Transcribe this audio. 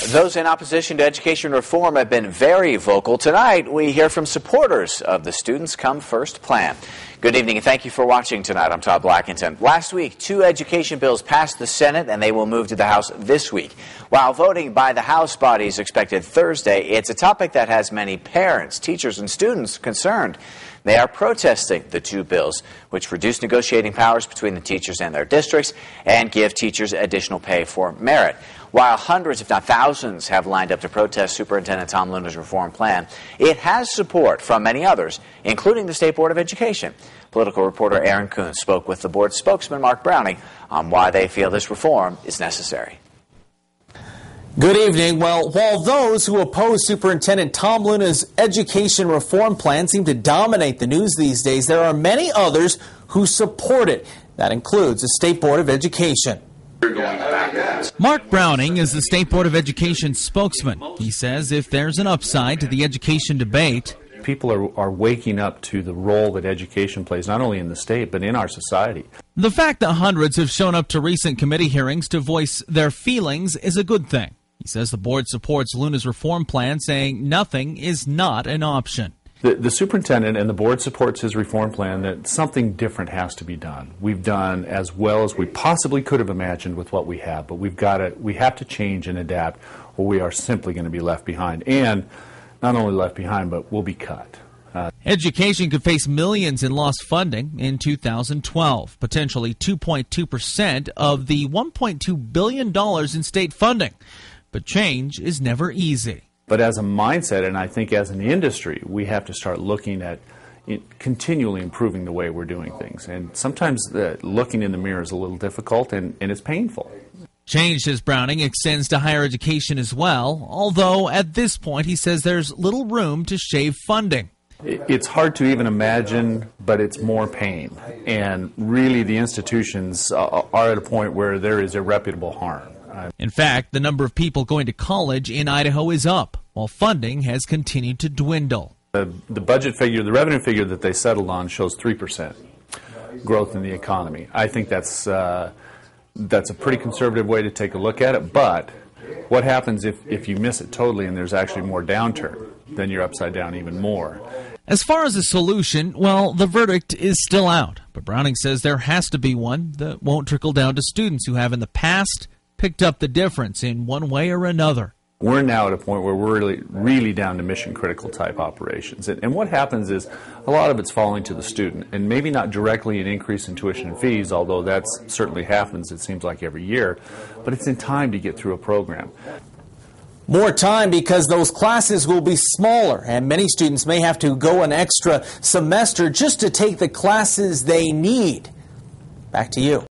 Those in opposition to education reform have been very vocal. Tonight, we hear from supporters of the Students Come First plan. Good evening and thank you for watching tonight. I'm Todd Blackington. Last week, 2 education bills passed the Senate and they will move to the House this week. While voting by the House body is expected Thursday, it's a topic that has many parents, teachers, and students concerned. They are protesting the 2 bills, which reduce negotiating powers between the teachers and their districts and give teachers additional pay for merit. While hundreds, if not thousands, have lined up to protest Superintendent Tom Luna's reform plan, it has support from many others, including the State Board of Education. Political reporter Aaron Kuhn spoke with the board's spokesman, Mark Browning, on why they feel this reform is necessary. Good evening. Well, while those who oppose Superintendent Tom Luna's education reform plan seem to dominate the news these days, there are many others who support it. That includes the State Board of Education. Mark Browning is the State Board of Education spokesman. He says if there's an upside to the education debate, people are waking up to the role that education plays, not only in the state, but in our society. The fact that hundreds have shown up to recent committee hearings to voice their feelings is a good thing. He says the board supports Luna's reform plan, saying nothing is not an option. The superintendent and the board supports his reform plan that something different has to be done. We've done as well as we possibly could have imagined with what we have, but we have to change and adapt, or we are simply going to be left behind. And not only left behind, but we'll be cut. Education could face millions in lost funding in 2012, potentially 2.2% of the $1.2 billion in state funding. But change is never easy. But as a mindset, and I think as an industry, we have to start looking at continually improving the way we're doing things. And sometimes looking in the mirror is a little difficult and it's painful. Change, says Browning, extends to higher education as well, although at this point he says there's little room to shave funding. It's hard to even imagine, but it's more pain. And really the institutions are at a point where there is irreparable harm. In fact, the number of people going to college in Idaho is up, while funding has continued to dwindle. The budget figure, the revenue figure that they settled on shows 3% growth in the economy. I think that's a pretty conservative way to take a look at it, but what happens if you miss it totally and there's actually more downturn? Then you're upside down even more. As far as a solution, well, the verdict is still out, but Browning says there has to be one that won't trickle down to students who have in the past picked up the difference in one way or another. We're now at a point where we're really down to mission-critical type operations. And what happens is a lot of it's falling to the student, and maybe not directly an increase in tuition and fees, although that certainly happens, it seems like, every year, but it's in time to get through a program. More time because those classes will be smaller, and many students may have to go an extra semester just to take the classes they need. Back to you.